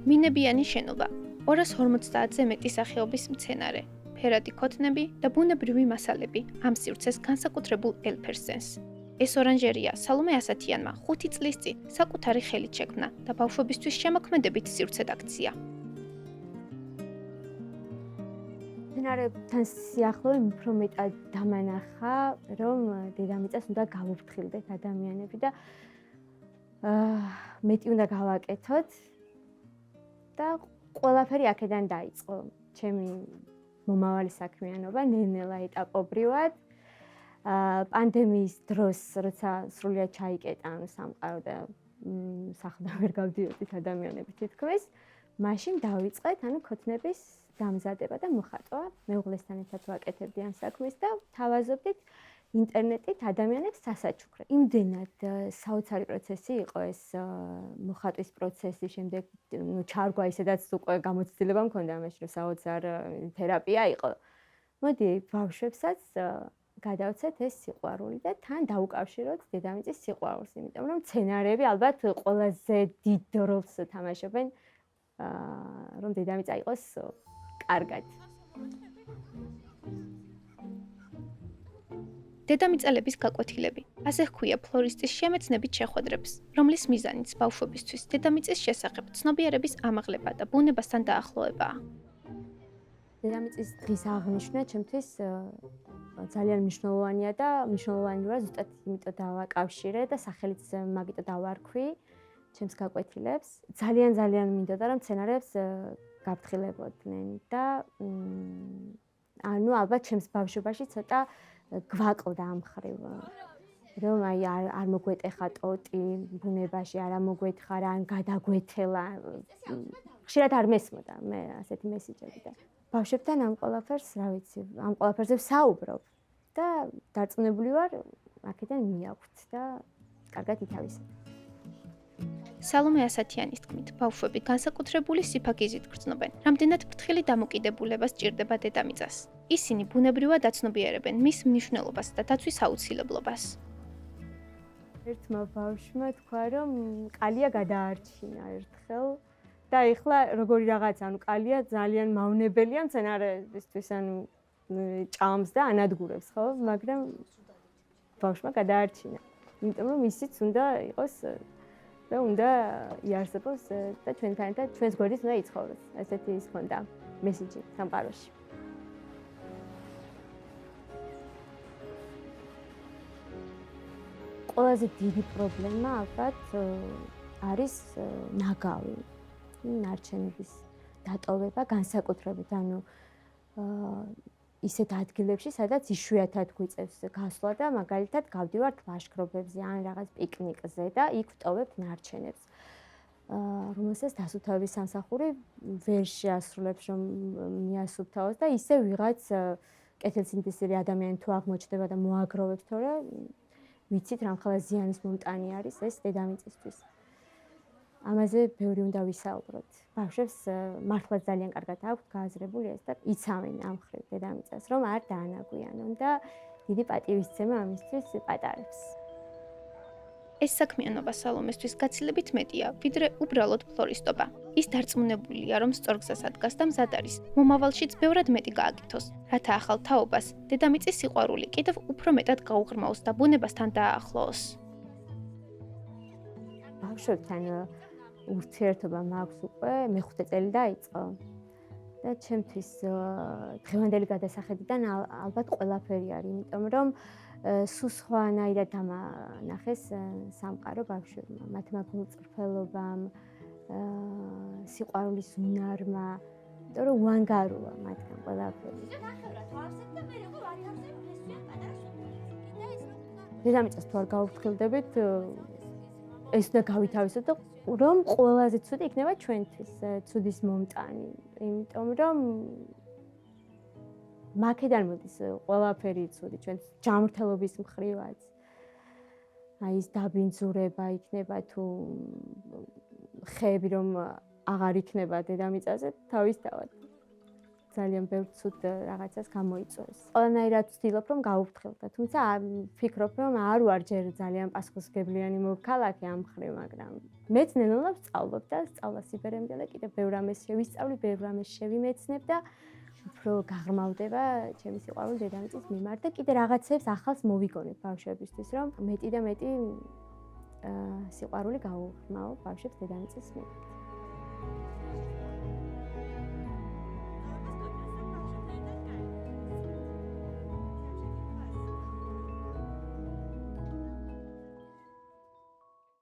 მინებიანი შენობა, 250-ზე მეტი სახეობის მცენარე, ფერადი ქოთნები და ბუნებრივი მასალები ამ სივრცეს განსაკუთრებულ ელფერს წენს. ეს ორანჟერია სალომე ასათიანმა 5 წლის წინ საკუთარი ხელით შექმნა და ბავშვებისთვის შემოქმედებით სივრცედ აქცია. მცენარეებთან სიახლოვე უფრო მეტად დამანახა, რომ დედამიწას უნდა გავუფრთხილდეთ ადამიანები და მეტი უნდა გავაკეთოთ და ყველაფერი აქედან დაიწყო. ჩემი მომავალი საქმიანობა ნელ-ნელა ეტაპობრივად პანდემიის დროს, როცა სრულიად ჩაიკეტა სამყარო და სახლიდან ვერ გავდიოდით ადამიანები თითქმის, მაშინ დავიწყეთ ქოთნების დამზადება და მოხატვა. მეუღლესთან ერთად ვაკეთებდი ამ საქმეს და თავაზობდით ინტერნეტით ადამიანებს სასაჩუქრად. იმდენად საოცარი პროცესი იყო ეს მოხატვის პროცესი, შემდეგ ჩარგვა ისედაც უკვე გამოცდილება მქონდა ამაში, რომ საოცარ თერაპია იყო. მოდი ბავშვებსაც გადავცეთ ეს სიყვარული და თან დაუკავშიროთ დედამიწის სიყვარულს, იმიტომ რომ მცენარეები ალბათ ყველაზე დიდ როლს თამაშობენ, რომ დედამიწა იყოს კარგად. დედამიწალების გაკვეთილები. ასე ჰქვია ფლორისტის შემეცნებით შეხვედრებს, რომლის მიზანიც ბავშვებისთვის დედამიწის შესახებ ცნობიერების ამაღლება და ბუნებასთან დაახლოებაა. დედამიწის დღის აღნიშვნა ჩემთვის ძალიან მნიშვნელოვანია და მნიშვნელოვანი რა ზუსტად იმიტომ დავაკავშირე და სახელიც მაგიტო დავარქვი ჩემს გაკვეთილებს. ძალიან მინდოდა რომ მცენარეებს გავფრთხილებოდნენ და ალბათ ჩემს ბავშვობაში ცოტა გვაკლდა ამ მხრივ, რომ არ მოგვეტეხა ტოტი ბუნებაში, არ მოგვეთხა რა, ან გადაგვეთელა. ხშირად არ მესმოდა მე ასეთი მესიჯები და ბავშვებთან ამ ყველაფერს, რა ვიცი, ამ ყველაფერზე ვსაუბრობ და დარწმუნებული ვარ, აქედან მიაგვთ და კარგად ითავისებ. სალომე ასათიანის თქმით, ბავშვები განსაკუთრებული სიფაგიზით გრძნობენ, რამდენად ფრთხილი დამოკიდებულება სჭირდება დედამიწას. ისინი ბუნებრივად აცნობიერებენ მის მნიშვნელობას და დაცვის აუცილებლობას. ერთმა ბავშვმა თქვა, რომ კალია გადაარჩინა ერთხელ და ეხლა როგორი რაღაცა, კალია ძალიან მავნებელია მცენარეებისთვის, ჭამს და ანადგურებს, ხო? მაგრამ ბავშვმა გადაარჩინა. იმიტომ რომ ისიც უნდა იყოს და უნდა იარსებოს და ჩვენთან ერთად ჩვენს გვერდით უნდა იცხოვროს. ესეთი ის ხონდა მესიჯი სამყაროში. ყველაზე დიდი პრობლემა ალბათ არის ნაგავი, ნარჩენების დატოვება, განსაკუთრებით ისეთ ადგილებში, სადაც იშვიათად გვიწევს გასვლა და მაგალითად გავდივართ ლაშქრობებზე ან რაღაც პიკნიკზე და იქ ვტოვებთ ნარჩენებს. რომელსაც დასუფთავების სამსახური ვერ შეასრულებს, რომ მიასუფთავოს და ისე ვიღაც კეთილსინდისური ადამიანი თუ აღმოჩნდება და მოაგროვებს, თორე ვიცით რამხელა ზიანის მომტანი არის ეს დედამიწისთვის. ამაზე ბევრი უნდა ვისაუბროთ. ბავშვებს მართლა ძალიან კარგად აქვთ გააზრებული ეს და იცავენ ამ მხრივ დედამიწას, რომ არ დაანაგვიანონ და დიდი პატივისცემა ამისთვის პატარებს. ეს საქმიანობა სალომესთვის გაცილებით მეტია, ვიდრე უბრალოდ ფლორისტობა. ის დარწმუნებულია, რომ სწორგზას ადგას და მზად არის. მომავალშიც ბევრად მეტი გააკეთოს, რათა ახალ თაობას დედამიწის სიყვარული კიდევ უფრო მეტად გაუღრმაოს და ბუნებასთან დაახლოოს. ბავშვებთან ურთიერთობა მაქვს უკვე მე-5 წელი დაიწყო და ჩემთვის დღევანდელი გადასახედიდან ალბათ ყველაფერი არის, იმიტომ რომ სულ სხვანაირად დამანახეს სამყარო ბავშვებმა, მათმა გულწრფელობამ, სიყვარულის უნარმა, იმიტომ რომ უანგაროა მათგან ყველაფერი. დედამიწას თუ არ გავუფრთხილდებით, ეს უნდა გავითავისოთ და რომ ყველაზე ცუდი იქნება ჩვენთვის, ცუდის მომტანი, იმიტომ რომ მაქედან მოდის ყველაფერი ცუდი ჩვენს ჯანმრთელობის მხრივაც. აი ეს დაბინძურება იქნება თუ ხეები რომ აღარ იქნება დედამიწაზე თავისთავად. ძალიან ბევრ ცუდ რაღაცას გამოიწვევს. ყველანაირად ვცდილობ რომ გავუფრთხილდე, თუმცა ვფიქრობ რომ არ ვარ ჯერ ძალიან პასუხისმგებლიანი მოქალაქე ამ მხრივ, მაგრამ მეც ნელ-ნელა ვსწავლობ და სწავლას იბერემდე და კიდევ ბევრ ამას შევისწავლი, ბევრ ამას შევიმეცნებ და უფრო გაღრმავდება ჩემი სიყვარული დედამიწის მიმართ და კიდე რაღაცებს ახალს მოვიგონებ ბავშვებისთვის, რომ მეტი და მეტი სიყვარული გავუღრმაო ბავშვებს დედამიწის მიმართ.